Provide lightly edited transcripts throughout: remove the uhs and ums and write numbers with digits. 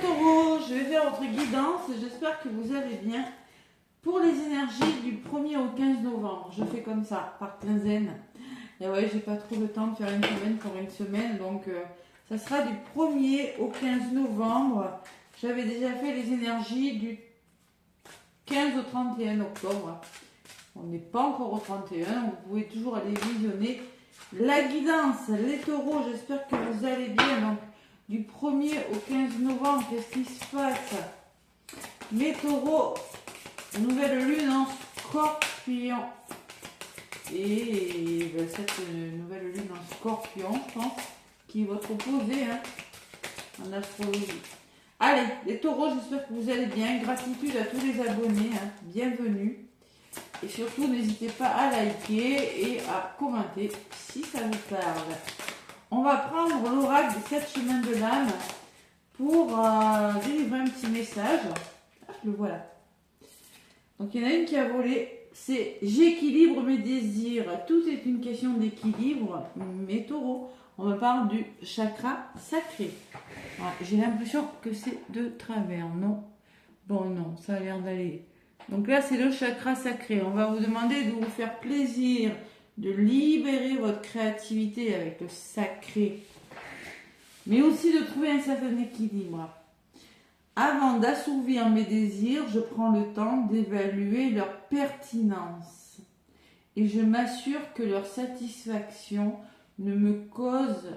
taureaux, je vais faire votre guidance, j'espère que vous allez bien. Pour les énergies du 1er au 15 novembre, je fais comme ça, par quinzaine. Et ouais, j'ai pas trop le temps de faire une semaine pour une semaine, donc ça sera du 1er au 15 novembre. J'avais déjà fait les énergies du 15 au 31 octobre. On n'est pas encore au 31, vous pouvez toujours aller visionner la guidance. Les taureaux, j'espère que vous allez bien. Donc, du 1er au 15 novembre, qu'est-ce qui se passe? Les taureaux, nouvelle lune en scorpion. Et ben, cette nouvelle lune en scorpion, je pense, qui est votre opposé en astrologie. Allez, les taureaux, j'espère que vous allez bien. Gratitude à tous les abonnés, bienvenue. Et surtout, n'hésitez pas à liker et à commenter si ça vous parle. On va prendre l'oracle des 7 chemins de l'âme pour délivrer un petit message. Ah, je le vois là. Donc, il y en a une qui a volé. C'est « J'équilibre mes désirs ». Tout est une question d'équilibre. Mes taureaux, on me parle du chakra sacré. Voilà, j'ai l'impression que c'est de travers, non? Bon, non, ça a l'air d'aller. Donc là, c'est le chakra sacré. On va vous demander de vous faire plaisir, de libérer votre créativité avec le sacré, mais aussi de trouver un certain équilibre. Avant d'assouvir mes désirs, je prends le temps d'évaluer leur pertinence et je m'assure que leur satisfaction ne cause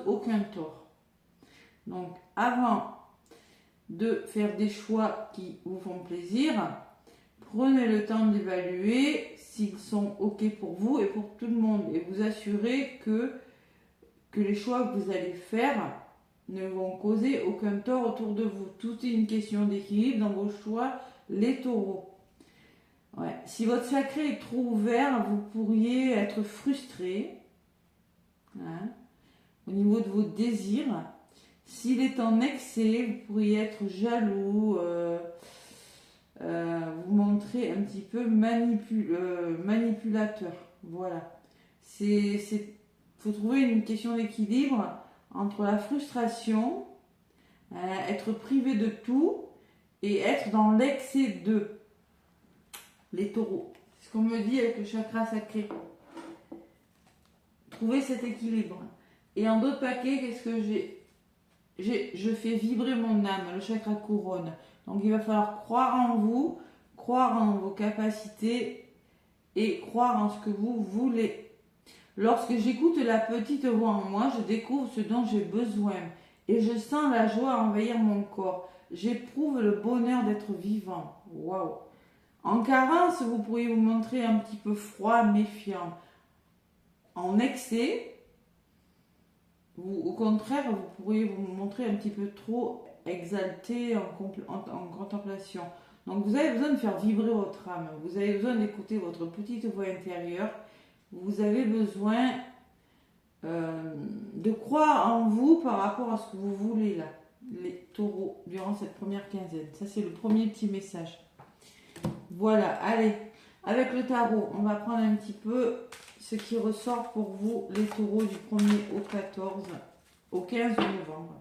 aucun tort. Donc, avant de faire des choix qui vous font plaisir, prenez le temps d'évaluer s'ils sont OK pour vous et pour tout le monde et vous assurez que les choix que vous allez faire ne vont causer aucun tort autour de vous. Tout est une question d'équilibre dans vos choix, les taureaux. Ouais. Si votre sacré est trop ouvert, vous pourriez être frustré au niveau de vos désirs. S'il est en excès, vous pourriez être jaloux, vous montrer un petit peu manipulateur. Voilà. Faut trouver une question d'équilibre entre la frustration, être privé de tout et être dans l'excès de. Les taureaux. C'est ce qu'on me dit avec le chakra sacré. Trouver cet équilibre. Et en d'autres paquets, qu'est-ce que j'ai? Je fais vibrer mon âme, le chakra couronne. Donc il va falloir croire en vous, croire en vos capacités et croire en ce que vous voulez. Lorsque j'écoute la petite voix en moi, je découvre ce dont j'ai besoin et je sens la joie envahir mon corps. J'éprouve le bonheur d'être vivant. Waouh! En carence, vous pourriez vous montrer un petit peu froid, méfiant. En excès, au contraire, vous pourriez vous montrer un petit peu trop exalté en contemplation. Donc vous avez besoin de faire vibrer votre âme. Vous avez besoin d'écouter votre petite voix intérieure. Vous avez besoin de croire en vous par rapport à ce que vous voulez là, les taureaux, durant cette première quinzaine. Ça, c'est le premier petit message. Voilà, allez, avec le tarot, on va prendre un petit peu ce qui ressort pour vous, les taureaux, du 1er au 14, au 15 novembre.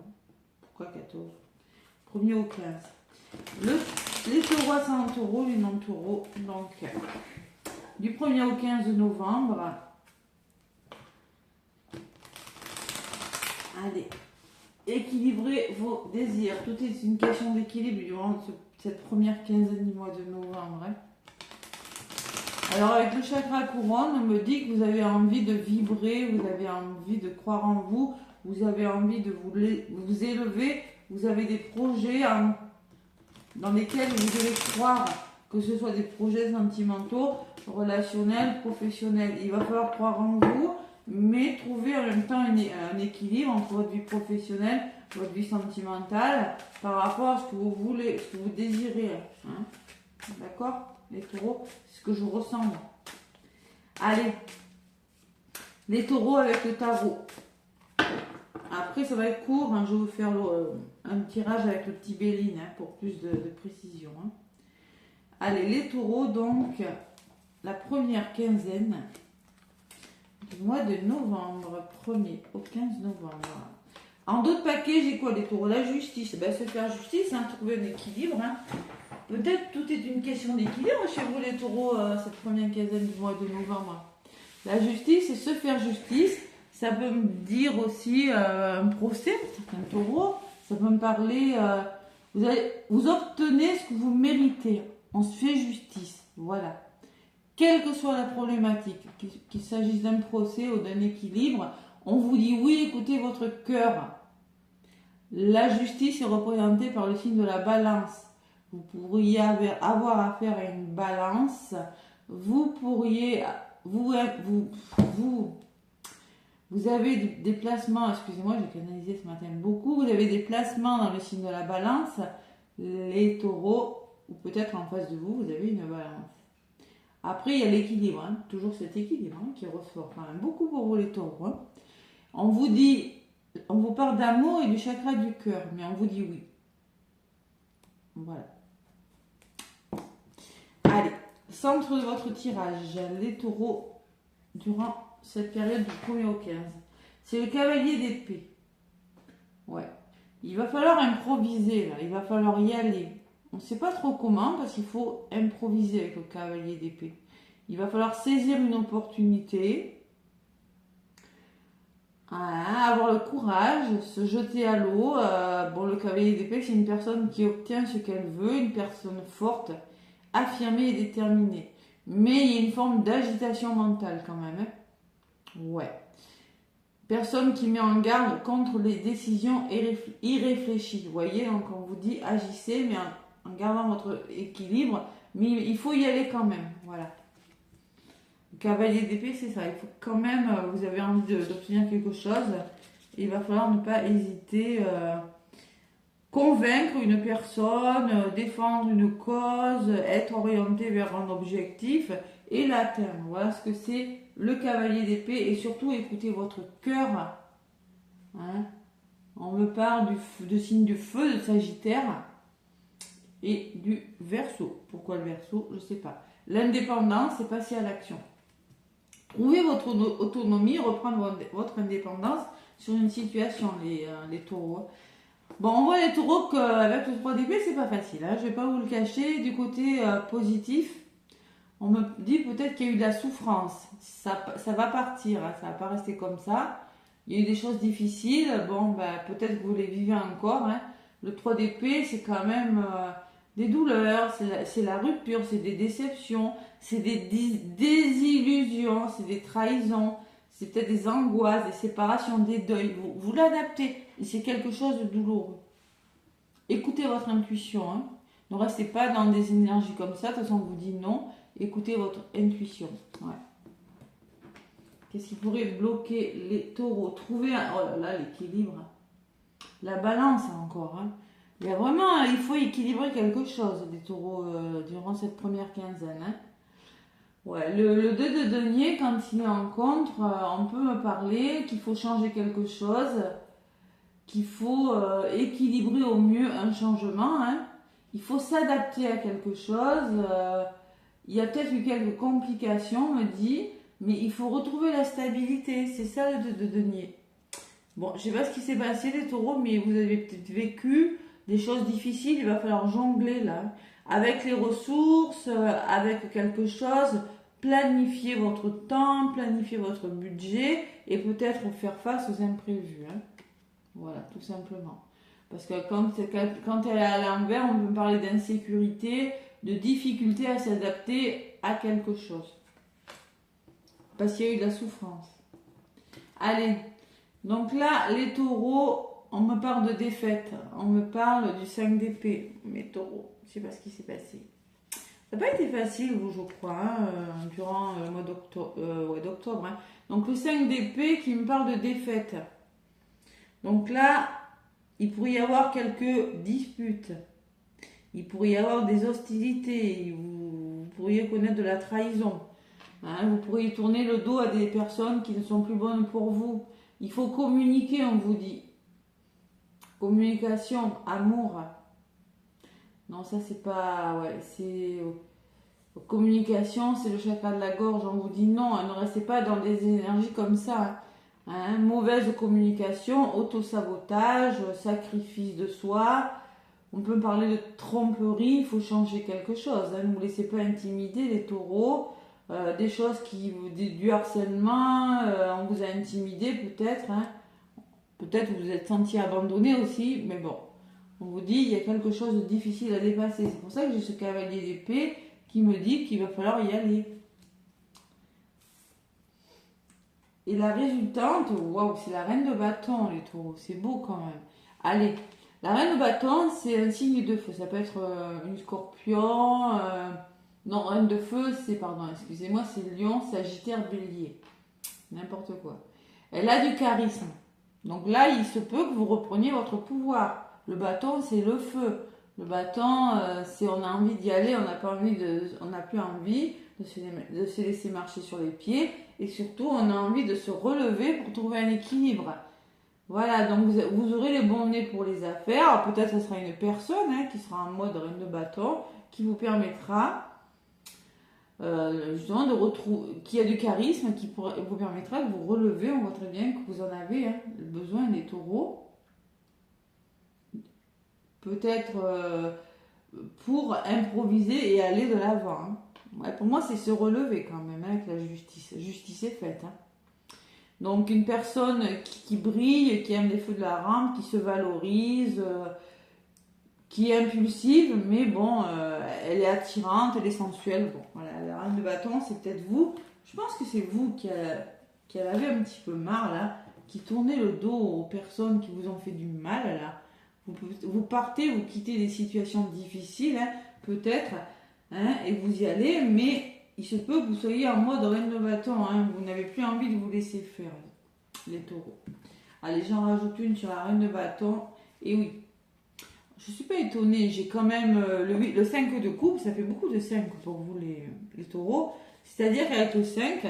Pourquoi 14? 1er au 15. Les taureaux ascendant taureau, les non-taureaux, donc du 1er au 15 novembre. Allez, équilibrez vos désirs. Tout est une question d'équilibre durant cette première quinzaine du mois de novembre. Alors avec le chakra couronne, on me dit que vous avez envie de vibrer, vous avez envie de croire en vous, vous avez envie de vous élever, vous avez des projets dans lesquels vous devez croire, que ce soit des projets sentimentaux, relationnels, professionnels. Il va falloir croire en vous, mais trouver en même temps un équilibre entre votre vie professionnelle, votre vie sentimentale, par rapport à ce que vous voulez, ce que vous désirez. D'accord, les taureaux, c'est ce que je ressens. Allez, les taureaux avec le tarot. Après, ça va être court, je vais vous faire un tirage avec le petit Béline pour plus de précision. Allez, les taureaux, donc, la première quinzaine du mois de novembre, 1er au 15 novembre. En d'autres paquets, j'ai quoi les taureaux? La justice. Ben, se faire justice, hein, trouver un équilibre. Hein. Peut-être tout est une question d'équilibre chez vous les taureaux cette première quinzaine du mois de novembre. La justice, c'est se faire justice. Ça peut me dire aussi un procès pour certains taureaux. Ça peut me parler... vous obtenez ce que vous méritez. On se fait justice. Voilà. Quelle que soit la problématique, qu'il s'agisse d'un procès ou d'un équilibre, on vous dit oui, écoutez votre cœur. La justice est représentée par le signe de la balance. Vous pourriez avoir affaire à une balance. Vous pourriez... Vous avez des placements, excusez-moi, j'ai canalisé ce matin beaucoup, vous avez des placements dans le signe de la balance, les taureaux, ou peut-être en face de vous, vous avez une balance. Après, il y a l'équilibre, hein, toujours cet équilibre hein, qui ressort quand même beaucoup pour vous les taureaux. Hein. On vous dit, on vous parle d'amour et du chakra du cœur, mais on vous dit oui. Voilà. Allez, centre de votre tirage, les taureaux, durant cette période du 1er au 15. C'est le cavalier d'épée. Ouais. Il va falloir improviser, là. Il va falloir y aller. On ne sait pas trop comment, parce qu'il faut improviser avec le cavalier d'épée. Il va falloir saisir une opportunité. Avoir le courage, se jeter à l'eau. Bon, le cavalier d'épée, c'est une personne qui obtient ce qu'elle veut, une personne forte, affirmée et déterminée. Mais il y a une forme d'agitation mentale quand même. Hein. Ouais. Personne qui met en garde contre les décisions irréfléchies. Vous voyez, donc on vous dit agissez, mais en gardant votre équilibre. Mais il faut y aller quand même. Voilà. Le cavalier d'épée, c'est ça. Il faut quand même, vous avez envie d'obtenir quelque chose. Il va falloir ne pas hésiter. Convaincre une personne, défendre une cause, être orienté vers un objectif et l'atteindre. Voilà ce que c'est le cavalier d'épée et surtout écoutez votre cœur. Hein. On me parle de signe du feu, de Sagittaire et du Verseau. Pourquoi le Verseau? Je ne sais pas. L'indépendance, c'est passer à l'action. Trouvez votre autonomie, reprendre votre indépendance sur une situation, les taureaux. Bon, on voit les taureaux qu'avec le 3 d'épée, c'est pas facile. Hein. Je vais pas vous le cacher. Du côté positif, on me dit peut-être qu'il y a eu de la souffrance. Ça va partir, hein. Ça va pas rester comme ça. Il y a eu des choses difficiles. Bon, peut-être que vous les vivez encore. Hein. Le 3 d'épée, c'est quand même des douleurs, c'est la rupture, c'est des déceptions, c'est des désillusions, c'est des trahisons. C'est peut-être des angoisses, des séparations, des deuils. Vous l'adaptez. Et c'est quelque chose de douloureux. Écoutez votre intuition. Hein. Ne restez pas dans des énergies comme ça. De toute façon, on vous dit non. Écoutez votre intuition. Ouais. Qu'est-ce qui pourrait bloquer les taureaux? Trouver oh là là, l'équilibre. La balance encore. Hein. Il y a vraiment, il faut équilibrer quelque chose des taureaux durant cette première quinzaine. Hein. Ouais, le 2 de denier, quand il est en contre, on peut me parler qu'il faut changer quelque chose, qu'il faut équilibrer au mieux un changement. Hein. Il faut s'adapter à quelque chose. Il y a peut-être eu quelques complications, on me dit, mais il faut retrouver la stabilité. C'est ça le 2 de denier. Bon, je ne sais pas ce qui s'est passé les taureaux, mais vous avez peut-être vécu des choses difficiles. Il va falloir jongler là. Avec les ressources, avec quelque chose, planifier votre temps, planifier votre budget et peut-être faire face aux imprévus. Hein. Voilà, tout simplement. Parce que quand elle est à l'envers, on peut parler d'insécurité, de difficulté à s'adapter à quelque chose. Parce qu'il y a eu de la souffrance. Allez, donc là, les taureaux, on me parle de défaite. On me parle du 5 d'épée. Mes taureaux, je ne sais pas ce qui s'est passé. Ça n'a pas été facile, vous, je crois, hein, durant le mois d'octobre. Hein. Donc le 5 d'épée qui me parle de défaite. Donc là, il pourrait y avoir quelques disputes. Il pourrait y avoir des hostilités. Vous pourriez connaître de la trahison. Hein, vous pourriez tourner le dos à des personnes qui ne sont plus bonnes pour vous. Il faut communiquer, on vous dit. Communication, amour. Non, ça c'est pas... Ouais, c'est... Communication, c'est le chakra de la gorge. On vous dit non, ne restez pas dans des énergies comme ça. Hein, mauvaise communication, autosabotage, sacrifice de soi. On peut parler de tromperie, il faut changer quelque chose. Hein. Ne vous laissez pas intimider les taureaux. Des choses du harcèlement, on vous a intimidé peut-être. Hein. Peut-être vous vous êtes senti abandonné aussi, mais bon. On vous dit il y a quelque chose de difficile à dépasser. C'est pour ça que j'ai ce cavalier d'épée qui me dit qu'il va falloir y aller. Et la résultante, waouh, c'est la reine de bâton, les taureaux. C'est beau quand même. Allez, la reine de bâton, c'est un signe de feu. Ça peut être une scorpion. Non, reine de feu, c'est, pardon, excusez-moi, c'est lion, sagittaire, bélier. N'importe quoi. Elle a du charisme. Donc là, il se peut que vous repreniez votre pouvoir. Le bâton, c'est le feu. Le bâton, c'est on a envie d'y aller, on n'a plus envie de se laisser marcher sur les pieds. Et surtout, on a envie de se relever pour trouver un équilibre. Voilà, donc vous aurez les bons nez pour les affaires. Alors, peut-être que ce sera une personne qui sera en mode reine de bâton, qui vous permettra justement de retrouver, qui a du charisme, qui vous permettra de vous relever. On voit très bien que vous en avez besoin des taureaux. Peut-être pour improviser et aller de l'avant. Hein. Ouais, pour moi, c'est se relever quand même avec la justice. Justice est faite. Hein. Donc, une personne qui brille, qui aime les feux de la rampe, qui se valorise, qui est impulsive, mais bon, elle est attirante, elle est sensuelle. Bon, voilà, la reine de bâton, c'est peut-être vous. Je pense que c'est vous qui avez un petit peu marre, là, qui tournez le dos aux personnes qui vous ont fait du mal, là. Vous partez, vous quittez des situations difficiles, hein, peut-être, hein, et vous y allez, mais il se peut que vous soyez en mode reine de bâton, hein, vous n'avez plus envie de vous laisser faire, les taureaux. Allez, j'en rajoute une sur la reine de bâton, et oui, je ne suis pas étonnée, j'ai quand même le 5 de coupe, ça fait beaucoup de 5 pour vous les taureaux, c'est-à-dire qu'avec le 5,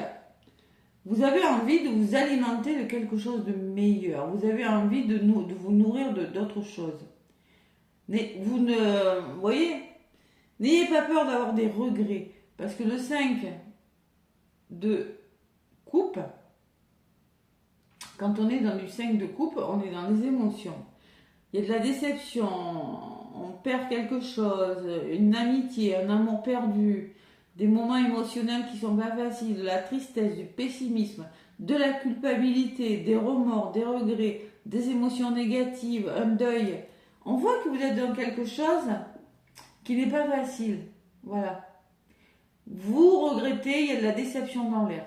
vous avez envie de vous alimenter de quelque chose de meilleur. Vous avez envie de vous nourrir d'autres choses. Mais vous voyez, n'ayez pas peur d'avoir des regrets. Parce que le 5 de coupe, quand on est dans du 5 de coupe, on est dans les émotions. Il y a de la déception, on perd quelque chose, une amitié, un amour perdu. Des moments émotionnels qui sont pas faciles, de la tristesse, du pessimisme, de la culpabilité, des remords, des regrets, des émotions négatives, un deuil. On voit que vous êtes dans quelque chose qui n'est pas facile. Voilà. Vous regrettez, il y a de la déception dans l'air.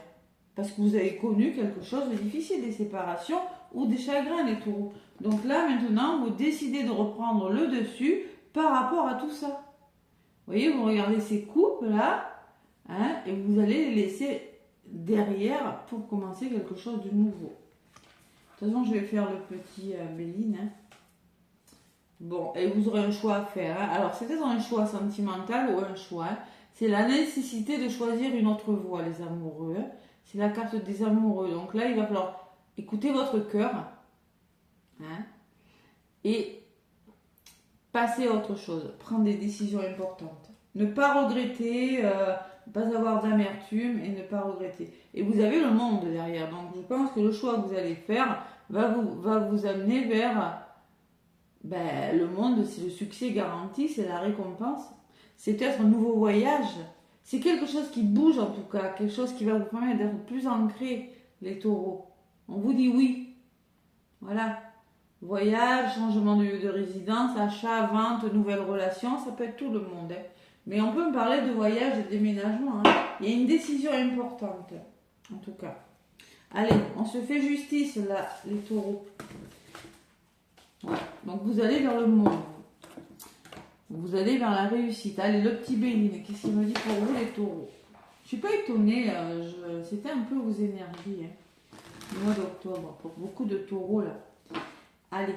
Parce que vous avez connu quelque chose de difficile, des séparations ou des chagrins, les taureaux. Donc là, maintenant, vous décidez de reprendre le dessus par rapport à tout ça. Vous voyez, vous regardez ces coupes-là, hein, et vous allez les laisser derrière pour commencer quelque chose de nouveau. De toute façon, je vais faire le petit Béline. Hein. Bon, et vous aurez un choix à faire. Hein. Alors, c'est peut-être un choix sentimental ou un choix. Hein. C'est la nécessité de choisir une autre voie, les amoureux. Hein. C'est la carte des amoureux. Donc là, il va falloir écouter votre cœur. Hein, et passer à autre chose. Prendre des décisions importantes. Ne pas regretter, ne pas avoir d'amertume et ne pas regretter. Et vous avez le monde derrière. Donc je pense que le choix que vous allez faire va vous amener vers le monde, c'est le succès garanti, c'est la récompense. C'est peut-être un nouveau voyage. C'est quelque chose qui bouge en tout cas, quelque chose qui va vous permettre d'être plus ancré, les taureaux. On vous dit oui. Voilà. Voyage, changement de lieu de résidence, achat, vente, nouvelles relations, ça peut être tout le monde. Hein. Mais on peut me parler de voyage et de déménagement. Hein. Il y a une décision importante, en tout cas. Allez, on se fait justice là, les taureaux. Ouais. Donc vous allez vers le monde. Vous allez vers la réussite. Allez, le petit Béline, qu'est-ce qu'il me dit pour vous les taureaux? Je suis pas étonnée, c'était un peu vos énergies. Hein. Le mois d'octobre, pour beaucoup de taureaux là. Allez.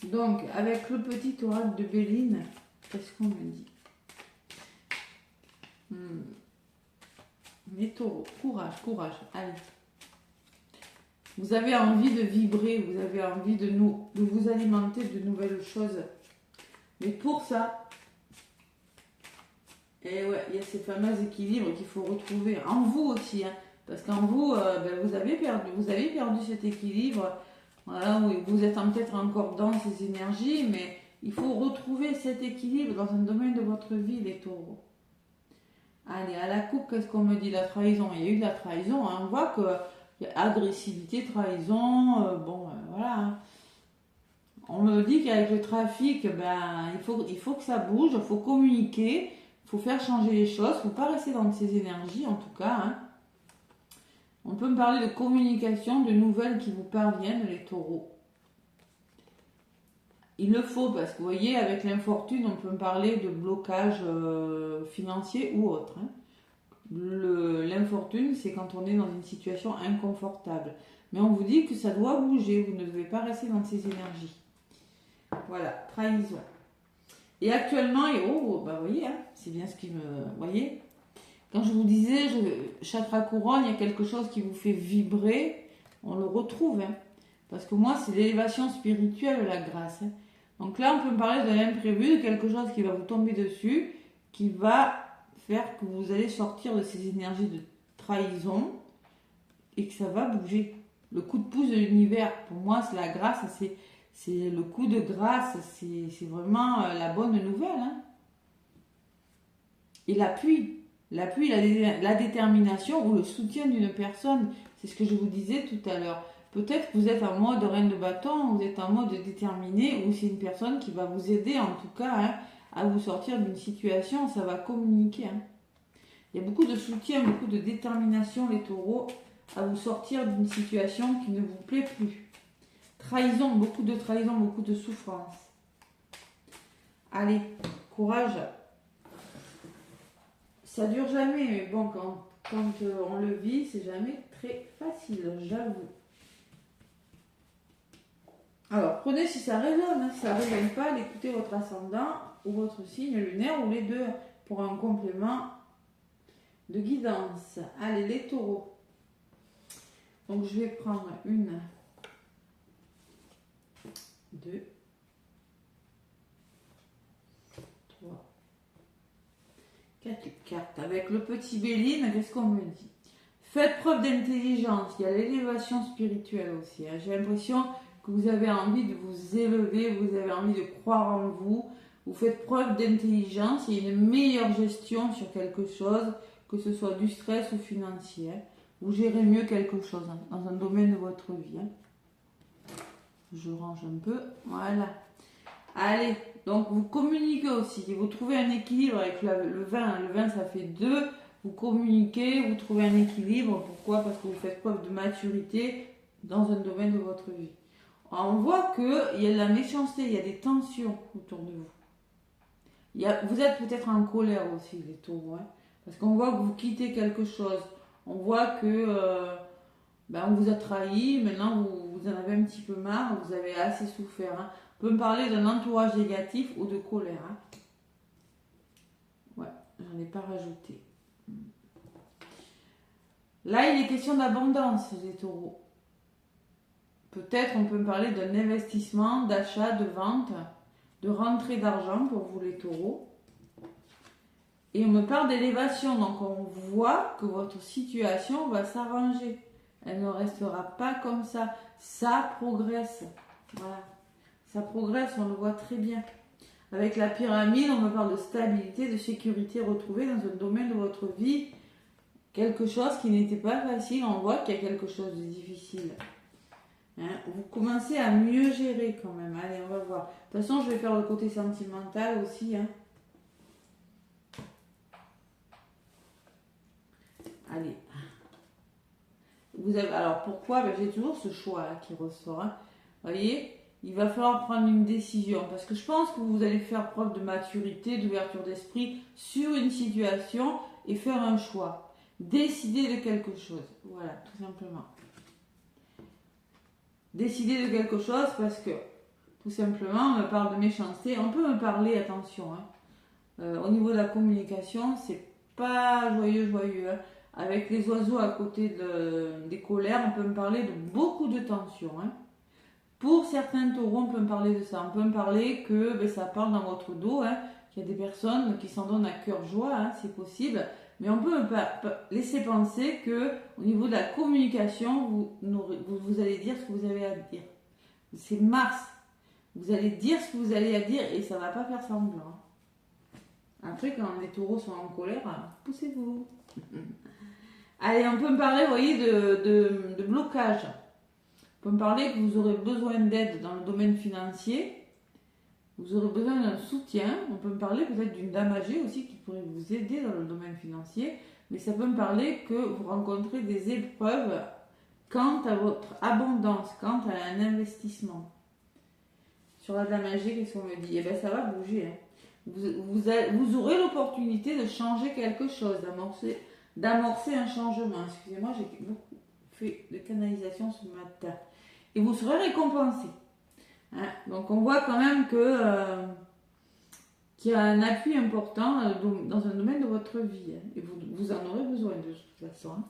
Donc, avec le petit oracle de Béline, qu'est-ce qu'on me dit? Les taureaux, courage, courage, allez. Vous avez envie de vibrer, vous avez envie de vous alimenter de nouvelles choses. Mais pour ça, et ouais, il y a ces fameux équilibres qu'il faut retrouver en vous aussi. Hein, Parce qu'en vous, vous avez perdu cet équilibre. Voilà, où vous êtes peut-être encore dans ces énergies, mais il faut retrouver cet équilibre dans un domaine de votre vie, les taureaux. Allez, à la coupe, qu'est-ce qu'on me dit? La trahison. Il y a eu de la trahison. Hein. On voit qu'il y a agressivité, trahison. Voilà. Hein. On me dit qu'avec le trafic, il faut que ça bouge, il faut communiquer, il faut faire changer les choses, il ne faut pas rester dans ces énergies, en tout cas. Hein. On peut me parler de communication, de nouvelles qui vous parviennent, les taureaux. Il le faut, parce que vous voyez, avec l'infortune, on peut me parler de blocage financier ou autre. Hein. L'infortune, c'est quand on est dans une situation inconfortable. Mais on vous dit que ça doit bouger, vous ne devez pas rester dans ces énergies. Voilà, trahison. Et actuellement, vous voyez, hein, c'est bien ce qui me... voyez, quand je vous disais, chakra couronne, il y a quelque chose qui vous fait vibrer, on le retrouve. Hein, parce que moi, c'est l'élévation spirituelle, la grâce. Hein. Donc là, on peut me parler de l'imprévu, de quelque chose qui va vous tomber dessus, qui va faire que vous allez sortir de ces énergies de trahison et que ça va bouger. Le coup de pouce de l'univers, pour moi, c'est la grâce, c'est le coup de grâce, c'est vraiment la bonne nouvelle. Hein. Et l'appui, la détermination ou le soutien d'une personne, c'est ce que je vous disais tout à l'heure. Peut-être que vous êtes en mode reine de bâton, vous êtes en mode déterminé, ou c'est une personne qui va vous aider en tout cas hein, à vous sortir d'une situation, ça va communiquer. Hein. Il y a beaucoup de soutien, beaucoup de détermination, les taureaux, à vous sortir d'une situation qui ne vous plaît plus. Trahison, beaucoup de souffrance. Allez, courage. Ça dure jamais, mais bon, quand on le vit, c'est jamais très facile, j'avoue. Alors, prenez si ça résonne, hein. Si ça ne résonne pas, écoutez votre ascendant ou votre signe lunaire ou les deux pour un complément de guidance. Allez, les taureaux. Donc, je vais prendre une, 2, 3, 4 cartes. Avec le petit Béline, qu'est-ce qu'on me dit? Faites preuve d'intelligence. Il y a l'élévation spirituelle aussi. Hein. J'ai l'impression que vous avez envie de vous élever, vous avez envie de croire en vous. Vous faites preuve d'intelligence. Il y a une meilleure gestion sur quelque chose, que ce soit du stress ou financier. Vous gérez mieux quelque chose hein, dans un domaine de votre vie. Hein. Je range un peu. Voilà. Allez, donc vous communiquez aussi. Vous trouvez un équilibre avec le vin. Le vin, ça fait 2. Vous communiquez, vous trouvez un équilibre. Pourquoi? Parce que vous faites preuve de maturité dans un domaine de votre vie. Alors, on voit qu'il y a de la méchanceté, il y a des tensions autour de vous. Vous êtes peut-être en colère aussi, les taureaux. Hein, parce qu'on voit que vous quittez quelque chose. On voit que... on vous a trahi, maintenant vous en avez un petit peu marre, vous avez assez souffert. Hein. On peut me parler d'un entourage négatif ou de colère. Hein. Ouais, j'en ai pas rajouté. Là, il est question d'abondance, les taureaux. Peut-être on peut me parler d'un investissement, d'achat, de vente, de rentrée d'argent pour vous, les taureaux. Et on me parle d'élévation, donc on voit que votre situation va s'arranger. Elle ne restera pas comme ça. Ça progresse. Voilà. Ça progresse, on le voit très bien. Avec la pyramide, on me parle de stabilité, de sécurité retrouvée dans un domaine de votre vie. Quelque chose qui n'était pas facile, on voit qu'il y a quelque chose de difficile. Hein, vous commencez à mieux gérer quand même. Allez, on va voir. De toute façon, je vais faire le côté sentimental aussi. Hein. Allez. Alors pourquoi? J'ai toujours ce choix là qui ressort. Hein. Vous voyez, il va falloir prendre une décision. Parce que je pense que vous allez faire preuve de maturité, d'ouverture d'esprit sur une situation et faire un choix. Décider de quelque chose. Voilà, tout simplement. Décider de quelque chose parce que, tout simplement, on me parle de méchanceté. On peut me parler, attention, hein. Au niveau de la communication, c'est pas joyeux. Hein. Avec les oiseaux à côté des colères, on peut me parler de beaucoup de tensions. Hein. Pour certains taureaux, on peut me parler de ça. On peut me parler que ça parle dans votre dos, hein, qu'il y a des personnes qui s'en donnent à cœur joie, hein, c'est possible. Mais on peut laisser penser que au niveau de la communication, vous allez dire ce que vous avez à dire. C'est Mars. Vous allez dire ce que vous allez à dire et ça ne va pas faire semblant. Après, quand les taureaux sont en colère, poussez-vous. Allez, on peut me parler, vous voyez, de blocage. On peut me parler que vous aurez besoin d'aide dans le domaine financier. Vous aurez besoin d'un soutien. On peut me parler peut-être d'une dame âgée aussi qui pourrait vous aider dans le domaine financier. Mais ça peut me parler que vous rencontrez des épreuves quant à votre abondance, quant à un investissement. Sur la dame âgée, qu'est-ce qu'on me dit? Eh bien, ça va bouger. Hein. Vous aurez l'opportunité de changer quelque chose, d'amorcer un changement. Excusez-moi, j'ai beaucoup fait de canalisation ce matin. Et vous serez récompensé. Hein? Donc, on voit quand même qu'il y a un appui important dans un domaine de votre vie. Hein. Et vous en aurez besoin de toute façon. Hein.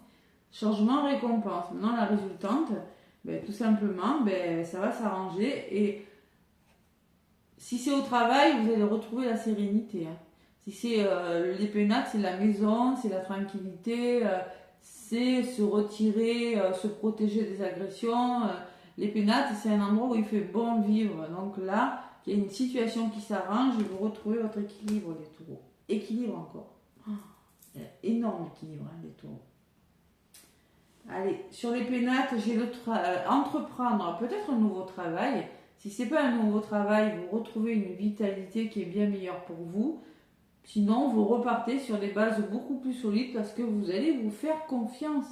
Changement, récompense. Maintenant, la résultante, tout simplement, ça va s'arranger. Et si c'est au travail, vous allez retrouver la sérénité. Hein. Si c'est les pénates, c'est la maison, c'est la tranquillité, c'est se retirer, se protéger des agressions. Les pénates, c'est un endroit où il fait bon vivre. Donc là, il y a une situation qui s'arrange et vous retrouvez votre équilibre, les taureaux. Équilibre encore. Énorme équilibre, hein, les taureaux. Allez, sur les pénates, j'ai entreprendre peut-être un nouveau travail. Si ce n'est pas un nouveau travail, vous retrouvez une vitalité qui est bien meilleure pour vous. Sinon, vous repartez sur des bases beaucoup plus solides parce que vous allez vous faire confiance.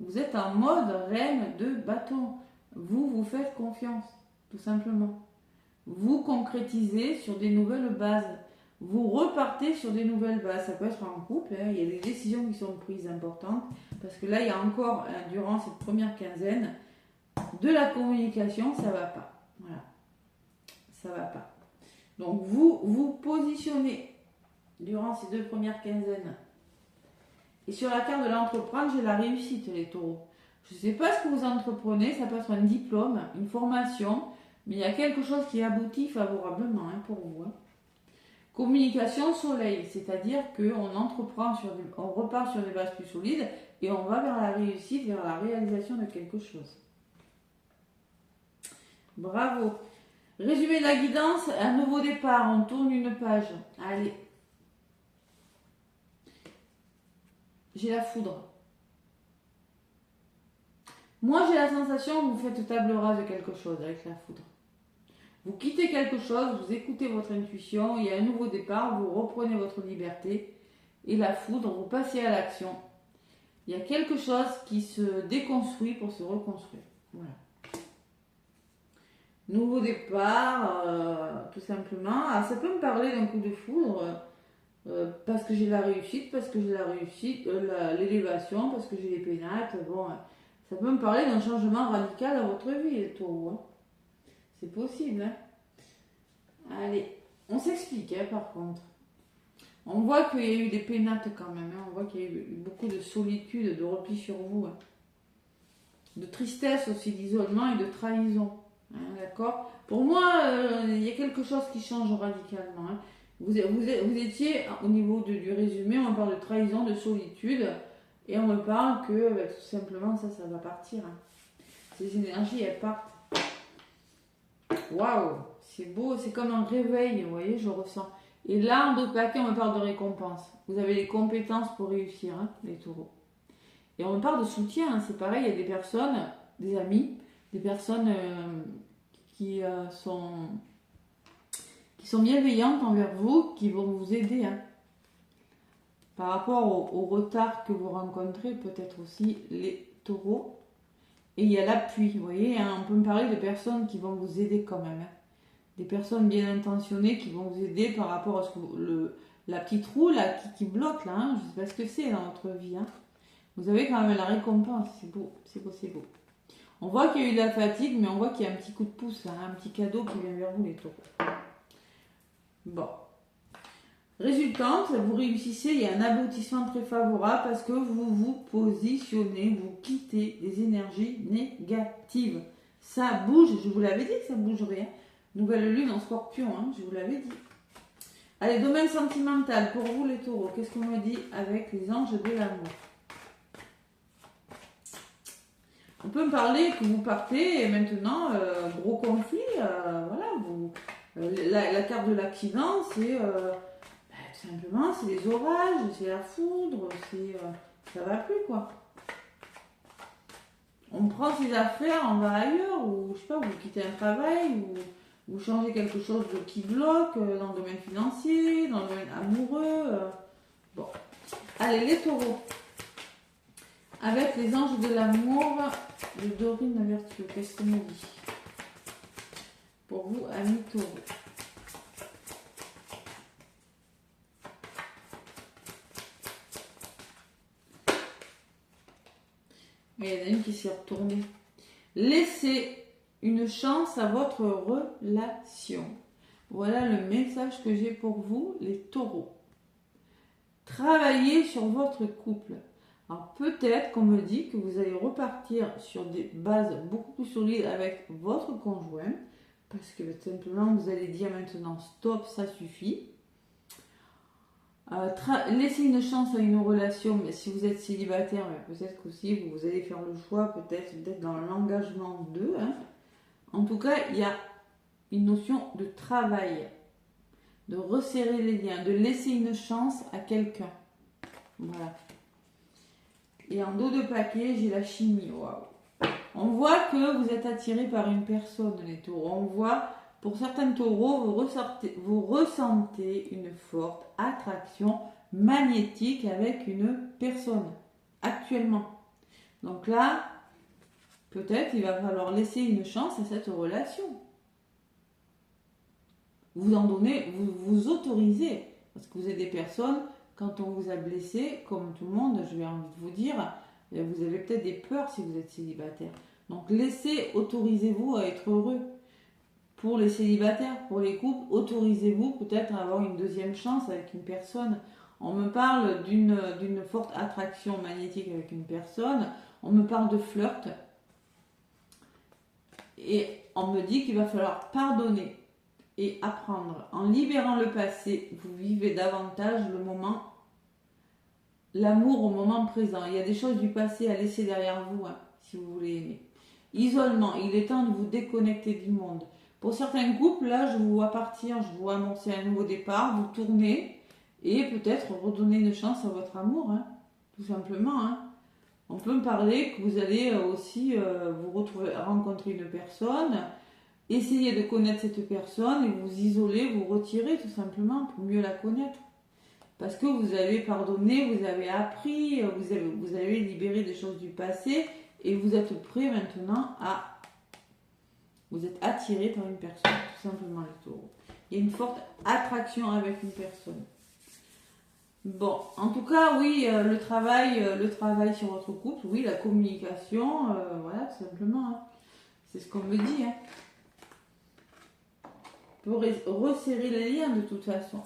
Vous êtes en mode reine de bâton. Vous faites confiance, tout simplement. Vous concrétisez sur des nouvelles bases. Vous repartez sur des nouvelles bases. Ça peut être en couple, hein. Il y a des décisions qui sont prises importantes. Parce que là, il y a encore, durant cette première quinzaine, de la communication, ça ne va pas. Voilà. Ça ne va pas. Donc, vous positionnez durant ces 2 premières quinzaines. Et sur la carte de l'entreprendre, j'ai la réussite, les taureaux. Je ne sais pas ce que vous entreprenez, ça peut être un diplôme, une formation, mais il y a quelque chose qui aboutit favorablement pour vous. Hein. Communication soleil, c'est-à-dire qu'on on repart sur des bases plus solides et on va vers la réussite, vers la réalisation de quelque chose. Bravo. Résumé de la guidance, un nouveau départ, on tourne une page. Allez. J'ai la foudre. Moi, j'ai la sensation que vous faites table rase de quelque chose avec la foudre. Vous quittez quelque chose, vous écoutez votre intuition, il y a un nouveau départ, vous reprenez votre liberté. Et la foudre, vous passez à l'action. Il y a quelque chose qui se déconstruit pour se reconstruire. Voilà. Nouveau départ, tout simplement. Alors, ça peut me parler d'un coup de foudre, parce que j'ai la réussite, l'élévation, parce que j'ai les pénates. Bon, ça peut me parler d'un changement radical à votre vie, les taureaux. Hein. C'est possible. Hein. Allez, on s'explique, par contre. On voit qu'il y a eu des pénates quand même. Hein. On voit qu'il y a eu beaucoup de solitude, de repli sur vous. Hein. De tristesse aussi, d'isolement et de trahison. Hein, d'accord. Pour moi, il y a quelque chose qui change radicalement. Hein. Vous étiez, au niveau du résumé, on parle de trahison, de solitude, et on me parle que tout simplement, ça va partir. Hein. Ces énergies, elles partent. Waouh, c'est beau, c'est comme un réveil, vous voyez, je ressens. Et là, en d'autres paquets, on me parle de récompense. Vous avez les compétences pour réussir, hein, les taureaux. Et on me parle de soutien, hein, c'est pareil, il y a des personnes, des amis, des personnes qui sont bienveillantes envers vous, qui vont vous aider. Hein. Par rapport au retard que vous rencontrez, peut-être aussi les taureaux. Et il y a l'appui, vous voyez, hein, on peut me parler de personnes qui vont vous aider quand même. Hein. Des personnes bien intentionnées qui vont vous aider par rapport à ce que la petite roue là, qui bloque là, hein, je ne sais pas ce que c'est dans votre vie. Hein. Vous avez quand même la récompense, c'est beau, c'est beau, c'est beau. On voit qu'il y a eu de la fatigue, mais on voit qu'il y a un petit coup de pouce, là, un petit cadeau qui vient vers vous les taureaux. Bon. Résultante, vous réussissez, il y a un aboutissement très favorable parce que vous vous positionnez, vous quittez des énergies négatives. Ça bouge, je vous l'avais dit que ça bougerait. Hein. Nouvelle lune en scorpion, hein, je vous l'avais dit. Allez, domaine sentimental pour vous les taureaux. Qu'est-ce qu'on me dit avec les anges de l'amour? On peut me parler que vous partez et maintenant, gros conflit, voilà, la carte de l'accident, c'est tout simplement, c'est les orages, c'est la foudre, ça va plus quoi. On prend ses affaires, on va ailleurs, ou je sais pas, vous quittez un travail, ou vous changez quelque chose qui bloque dans le domaine financier, dans le domaine amoureux. Bon, allez les taureaux. Avec les anges de l'amour, de Dorine la vertueux, qu'est-ce qu'on me dit pour vous, amis taureaux? Mais il y en a une qui s'est retournée. Laissez une chance à votre relation. Voilà le message que j'ai pour vous, les taureaux. Travaillez sur votre couple. Alors peut-être qu'on me dit que vous allez repartir sur des bases beaucoup plus solides avec votre conjoint, parce que simplement vous allez dire maintenant stop, ça suffit. Laissez une chance à une relation, mais si vous êtes célibataire, peut-être qu'aussi vous allez faire le choix peut-être d'être dans l'engagement d'eux. Hein. En tout cas, il y a une notion de travail, de resserrer les liens, de laisser une chance à quelqu'un. Voilà. Et en dos de paquet, j'ai la chimie. Waouh. On voit que vous êtes attiré par une personne, les taureaux. On voit, pour certains taureaux, vous ressentez une forte attraction magnétique avec une personne, actuellement. Donc là, peut-être il va falloir laisser une chance à cette relation. Vous en donnez, vous autorisez. Parce que vous êtes des personnes, quand on vous a blessé, comme tout le monde, je vais envie de vous dire, vous avez peut-être des peurs si vous êtes célibataire. Donc autorisez-vous à être heureux. Pour les célibataires, pour les couples, autorisez-vous peut-être à avoir une deuxième chance avec une personne. On me parle d'une forte attraction magnétique avec une personne. On me parle de flirt. Et on me dit qu'il va falloir pardonner et apprendre. En libérant le passé, vous vivez davantage le moment, l'amour au moment présent. Il y a des choses du passé à laisser derrière vous, hein, si vous voulez aimer. Isolement, il est temps de vous déconnecter du monde. Pour certains couples, là, je vous vois partir, je vous vois amorcer un nouveau départ, vous tournez et peut-être redonner une chance à votre amour, hein, tout simplement. Hein. On peut me parler que vous allez aussi rencontrer une personne, essayer de connaître cette personne et vous isoler, vous retirer tout simplement pour mieux la connaître. Parce que vous avez pardonné, vous avez appris, vous avez libéré des choses du passé et vous êtes prêt maintenant à... Vous êtes attiré par une personne, tout simplement les taureaux. Il y a une forte attraction avec une personne. Bon, en tout cas, oui, le travail sur votre couple, oui, la communication, voilà, tout simplement. Hein. C'est ce qu'on me dit. Hein. Pour resserrer les liens de toute façon.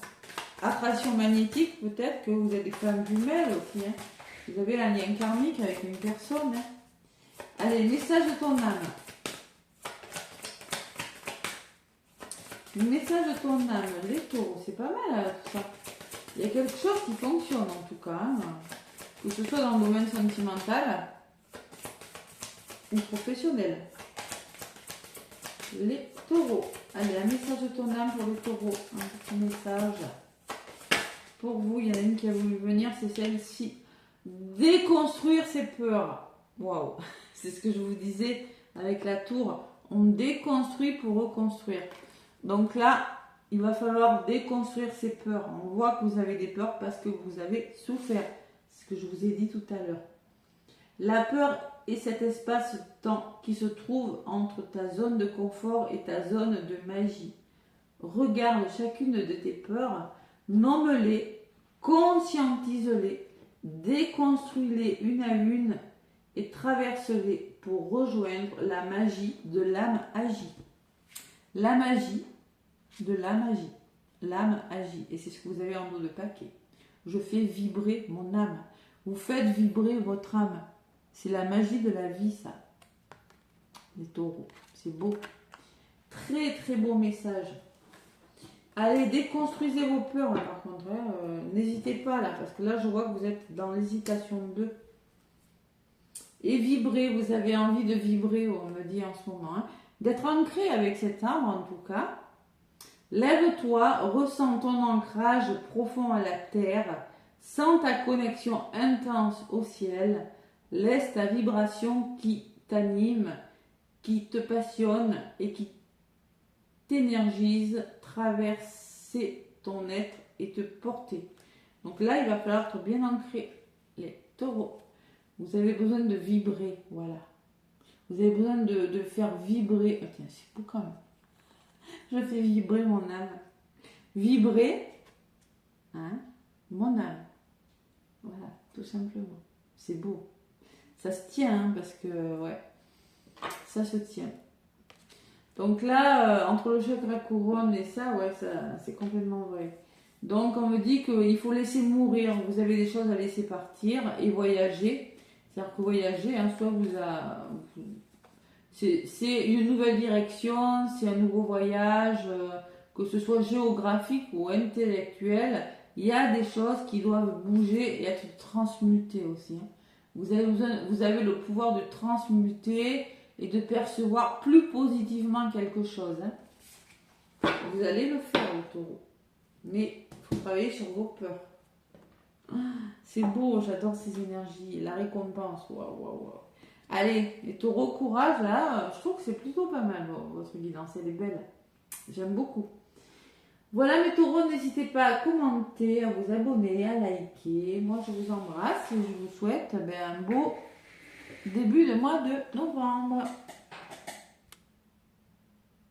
Attraction magnétique, peut-être que vous êtes des femmes jumelles aussi. Hein. Vous avez un lien karmique avec une personne. Hein. Allez, message de ton âme. Le message de ton âme, les taureaux, c'est pas mal tout ça. Il y a quelque chose qui fonctionne en tout cas. Hein. Que ce soit dans le domaine sentimental ou professionnel. Les taureaux. Allez, un message de ton âme pour les taureaux. Un petit message. Pour vous, il y en a une qui a voulu venir, c'est celle-ci. Déconstruire ses peurs. Waouh, c'est ce que je vous disais avec la tour. On déconstruit pour reconstruire. Donc là, il va falloir déconstruire ses peurs. On voit que vous avez des peurs parce que vous avez souffert. C'est ce que je vous ai dit tout à l'heure. La peur est cet espace-temps qui se trouve entre ta zone de confort et ta zone de magie. Regarde chacune de tes peurs, nomme-les, conscientise-les, déconstruis-les une à une et traverse-les pour rejoindre la magie de l'âme agie. La magie de l'âme agie. L'âme agit. Et c'est ce que vous avez en dos de paquet. Je fais vibrer mon âme. Vous faites vibrer votre âme. C'est la magie de la vie, ça. Les taureaux. C'est beau. Très, très beau message. Allez, déconstruisez vos peurs, hein, par contre. Hein, n'hésitez pas là, parce que là, je vois que vous êtes dans l'hésitation 2. Et vibrer, vous avez envie de vibrer, on me dit en ce moment. Hein, d'être ancré avec cet arbre, en tout cas. Lève-toi, ressens ton ancrage profond à la terre. Sens ta connexion intense au ciel. Laisse ta vibration qui t'anime, qui te passionne et qui t'énergise traverser ton être et te porter. Donc là, il va falloir être bien ancré. Les taureaux, vous avez besoin de vibrer, voilà. Vous avez besoin de faire vibrer. Oh, tiens, c'est beau quand même. Je fais vibrer mon âme. Vibrer, hein, mon âme. Voilà, tout simplement. C'est beau. Ça se tient, hein, parce que, ouais, ça se tient. Donc là, entre le chakra couronne et ça, ouais, ça, c'est complètement vrai. Donc on me dit qu'il faut laisser mourir. Vous avez des choses à laisser partir et voyager. C'est-à-dire que voyager, hein, soit c'est une nouvelle direction, c'est un nouveau voyage, que ce soit géographique ou intellectuel. Il y a des choses qui doivent bouger et être transmutées aussi. Hein. Vous avez le pouvoir de transmuter et de percevoir plus positivement quelque chose. Hein. Vous allez le faire, le taureau. Mais il faut travailler sur vos peurs. C'est beau, j'adore ces énergies. La récompense, waouh, waouh, waouh. Allez, les taureaux, courage, là, je trouve que c'est plutôt pas mal, votre guidance, elle est belle. J'aime beaucoup. Voilà mes taureaux, n'hésitez pas à commenter, à vous abonner, à liker. Moi, je vous embrasse et je vous souhaite un beau début de mois de novembre.